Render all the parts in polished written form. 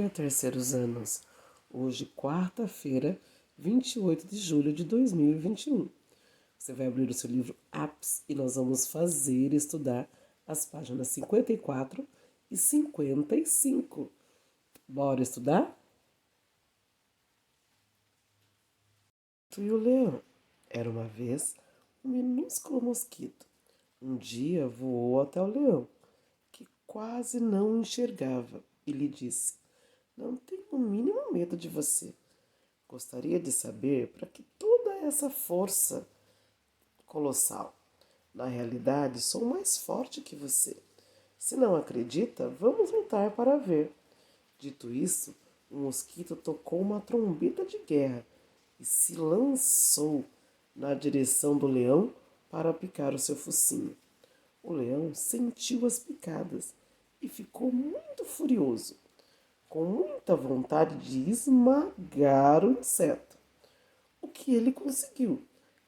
dia, terceiros anos. Hoje, quarta-feira, 28 de julho de 2021. Você vai abrir o seu livro Apps e nós vamos fazer e estudar as páginas 54 e 55. Bora estudar? Tu e o leão. Era uma vez um minúsculo mosquito. Um dia voou até o leão, que quase não enxergava, e lhe disse: Não tenho o mínimo medo de você. Gostaria de saber para que toda essa força colossal. Na realidade, sou mais forte que você. Se não acredita, vamos lutar para ver. Dito isso, o mosquito tocou uma trombeta de guerra e se lançou na direção do leão para picar o seu focinho. O leão sentiu as picadas e ficou muito furioso, com muita vontade de esmagar o inseto. O que ele conseguiu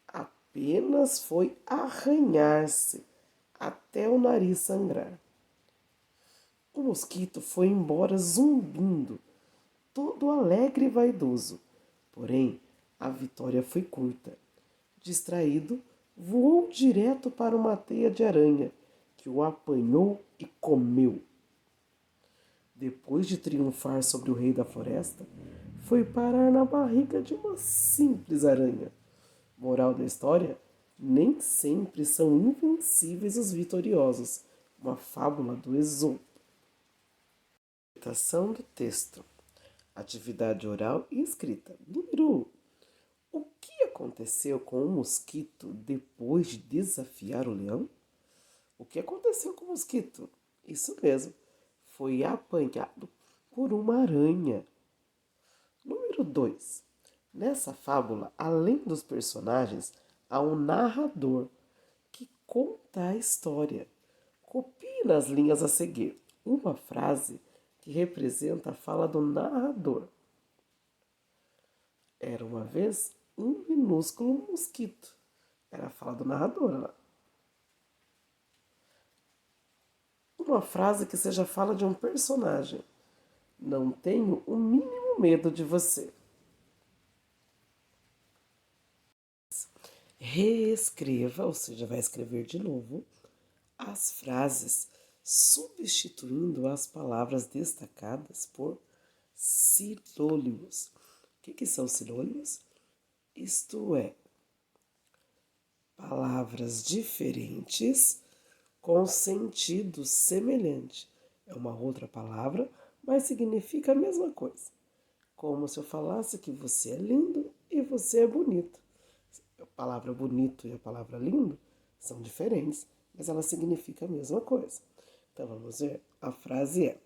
apenas foi arranhar-se até o nariz sangrar. O mosquito foi embora zumbindo, todo alegre e vaidoso. Porém, a vitória foi curta. Distraído, voou direto para uma teia de aranha, que o apanhou e comeu. Depois de triunfar sobre o rei da floresta, foi parar na barriga de uma simples aranha. Moral da história: nem sempre são invencíveis os vitoriosos. Uma fábula do Esopo. Interpretação do texto. Atividade oral e escrita. Número 1. O que aconteceu com o mosquito depois de desafiar o leão? O que aconteceu com o mosquito? Isso mesmo. Foi apanhado por uma aranha. Número 2. Nessa fábula, além dos personagens, há um narrador que conta a história. Copie nas linhas a seguir uma frase que representa a fala do narrador. Era uma vez um minúsculo mosquito. Era a fala do narrador lá. Uma frase que seja a fala de um personagem. Não tenho o mínimo medo de você. Reescreva, ou seja, vai escrever de novo, as frases, substituindo as palavras destacadas por sinônimos. O que são sinônimos? Isto é, palavras diferentes com sentido semelhante. É uma outra palavra, mas significa a mesma coisa. Como se eu falasse que você é lindo e você é bonito. A palavra bonito e a palavra lindo são diferentes, mas elas significam a mesma coisa. Então vamos ver. A frase é: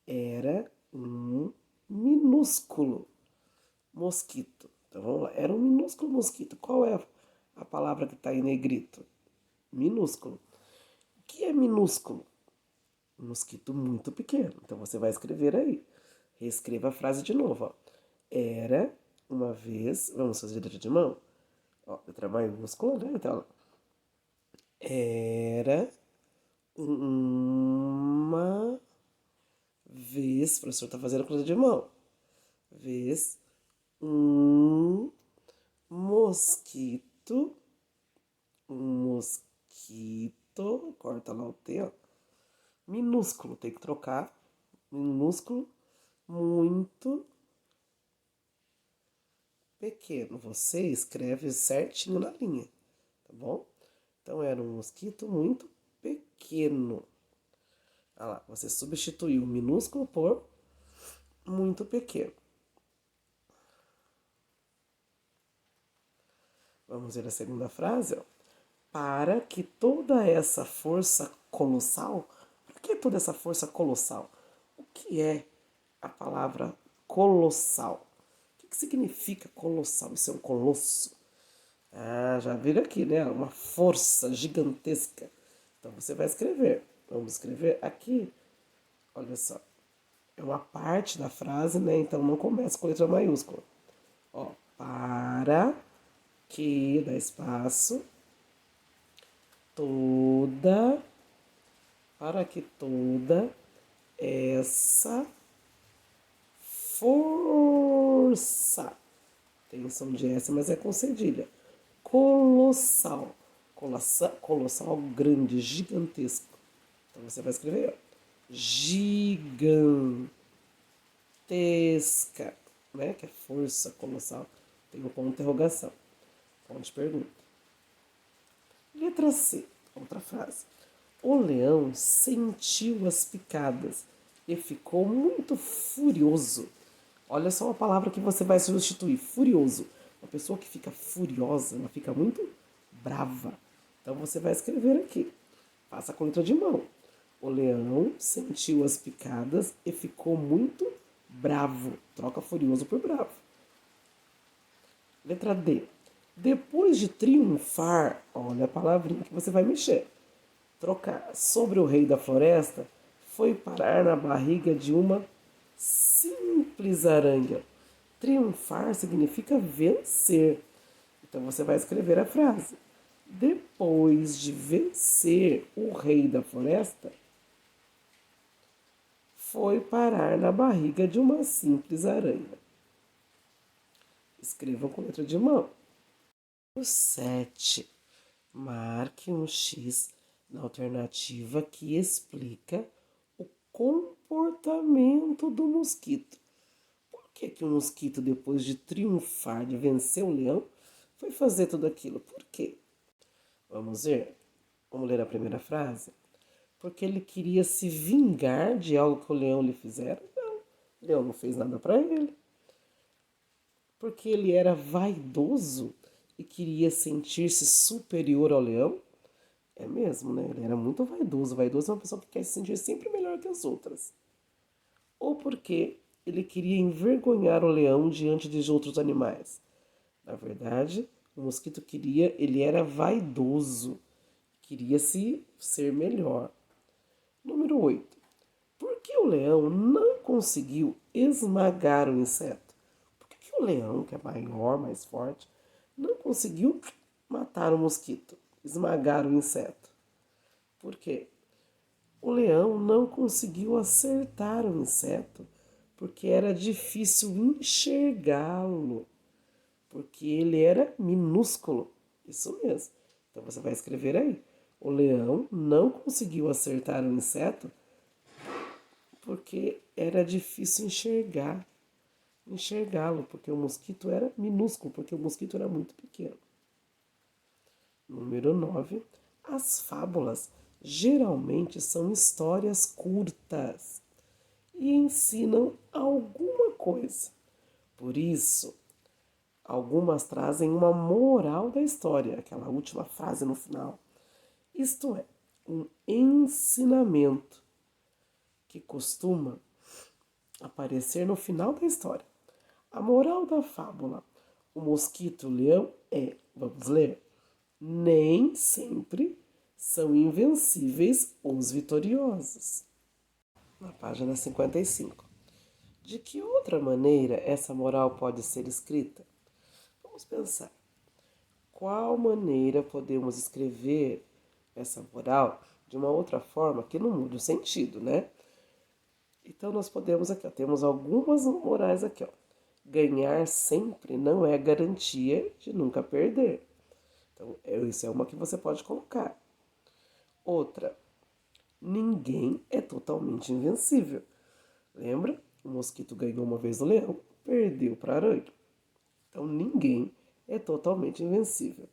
era um minúsculo mosquito. Então vamos lá. Era um minúsculo mosquito. Qual é a palavra que está em negrito? Minúsculo. O que é minúsculo? Um mosquito muito pequeno. Então você vai escrever aí. Reescreva a frase de novo. Ó. Era uma vez. Vamos fazer letra de mão? Ó, letra maiúscula, né? Então, era uma vez. O professor está fazendo coisa de mão. Vez um mosquito. Um mosquito. Corta lá o T, ó. Minúsculo, tem que trocar. Minúsculo, muito pequeno. Você escreve certinho na linha, tá bom? Então era um mosquito muito pequeno. Olha lá, você substituiu minúsculo por muito pequeno. Vamos ver a segunda frase, ó. Para que toda essa força colossal, por que toda essa força colossal? O que é a palavra colossal? O que significa colossal? Isso é um colosso. Ah, já viram aqui, né? Uma força gigantesca. Então você vai escrever. Vamos escrever aqui. Olha só. É uma parte da frase, né? Então não começa com letra maiúscula. Ó, para que dá espaço toda, para que toda essa tem som de S, mas é com cedilha. Colossal. Colossal, grande, gigantesco. Então você vai escrever, ó, gigantesca, né? Que é força colossal. Tem um ponto de interrogação. Ponto de pergunta. Letra C, outra frase. O leão sentiu as picadas e ficou muito furioso. Olha só uma palavra que você vai substituir, furioso. Uma pessoa que fica furiosa, ela fica muito brava. Então você vai escrever aqui. Faça com letra de mão. O leão sentiu as picadas e ficou muito bravo. Troca furioso por bravo. Letra D. Depois de triunfar, olha a palavrinha que você vai mexer. Trocar sobre o rei da floresta, foi parar na barriga de uma simples aranha. Triunfar significa vencer. Então você vai escrever a frase. Depois de vencer o rei da floresta, foi parar na barriga de uma simples aranha. Escrevam com letra de mão. O 7. Marque um X na alternativa que explica o comportamento do mosquito. Por que o mosquito, depois de triunfar, de vencer o leão, foi fazer tudo aquilo? Por quê? Vamos ver? Vamos ler a primeira frase? Porque ele queria se vingar de algo que o leão lhe fizera? Não, o leão não fez nada para ele. Porque ele era vaidoso e queria sentir-se superior ao leão? É mesmo, né? Ele era muito vaidoso. Vaidoso é uma pessoa que quer se sentir sempre melhor que as outras. Ou porque ele queria envergonhar o leão diante de outros animais. Na verdade, o mosquito ele era vaidoso, queria se ser melhor. Número 8. Por que o leão não conseguiu esmagar o inseto? Por que o leão, que é maior, mais forte, não conseguiu matar o mosquito, esmagar o inseto? Por quê? O leão não conseguiu acertar o inseto porque era difícil enxergá-lo, porque ele era minúsculo. Isso mesmo. Então você vai escrever aí. O leão não conseguiu acertar o inseto porque era difícil enxergá-lo, porque o mosquito era minúsculo, porque o mosquito era muito pequeno. Número 9. As fábulas geralmente são histórias curtas e ensinam alguma coisa. Por isso, algumas trazem uma moral da história, aquela última frase no final. Isto é, um ensinamento que costuma aparecer no final da história. A moral da fábula, o mosquito e o leão é, vamos ler, nem sempre são invencíveis os vitoriosos. Na página 55. De que outra maneira essa moral pode ser escrita? Vamos pensar. Qual maneira podemos escrever essa moral de uma outra forma que não mude o sentido, né? Então nós podemos aqui, ó, temos algumas morais aqui, ó. Ganhar sempre não é garantia de nunca perder. Então, isso é uma que você pode colocar. Outra, ninguém é totalmente invencível. Lembra? O mosquito ganhou uma vez do leão, perdeu para a aranha. Então, ninguém é totalmente invencível.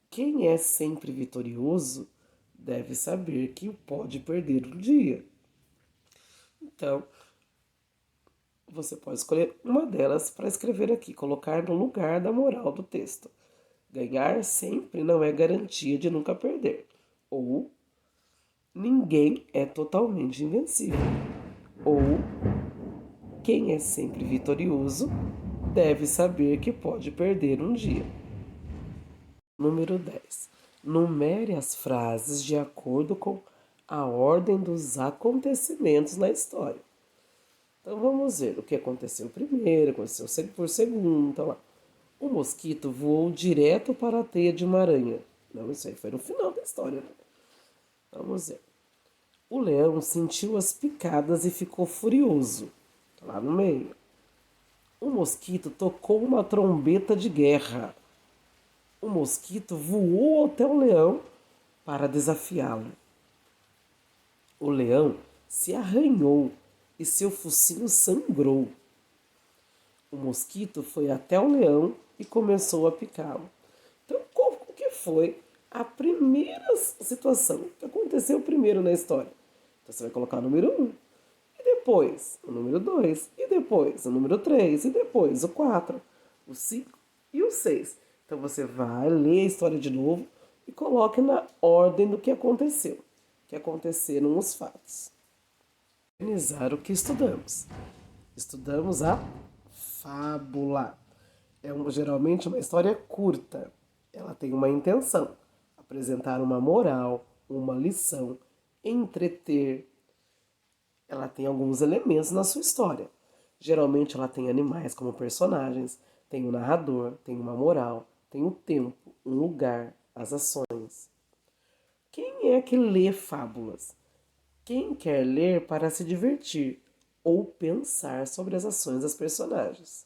Quem é sempre vitorioso deve saber que pode perder um dia. Então, você pode escolher uma delas para escrever aqui, colocar no lugar da moral do texto. Ganhar sempre não é garantia de nunca perder. Ou ninguém é totalmente invencível. Ou quem é sempre vitorioso deve saber que pode perder um dia. Número 10. Numere as frases de acordo com a ordem dos acontecimentos na história. Então vamos ver o que aconteceu primeiro, aconteceu por segundo. Então, lá. O mosquito voou direto para a teia de uma aranha. Não, isso aí foi no final da história, né? Vamos ver. O leão sentiu as picadas e ficou furioso. Tá lá no meio. O mosquito tocou uma trombeta de guerra. O mosquito voou até o leão para desafiá-lo. O leão se arranhou e seu focinho sangrou. O mosquito foi até o leão e começou a picá-lo. Então, como que foi a primeira situação que aconteceu primeiro na história? Então, você vai colocar o número um, e depois o número 2, e depois o número 3, e depois o 4, o 5 e o 6. Então, você vai ler a história de novo e coloque na ordem do que aconteceram os fatos. Organizar o que estudamos. Estudamos a fábula. Geralmente uma história curta. Ela tem uma intenção: apresentar uma moral, uma lição, entreter. Ela tem alguns elementos na sua história. Geralmente ela tem animais como personagens, tem o narrador, tem uma moral, tem o tempo, um lugar, as ações. Quem é que lê fábulas? Quem quer ler para se divertir ou pensar sobre as ações das personagens.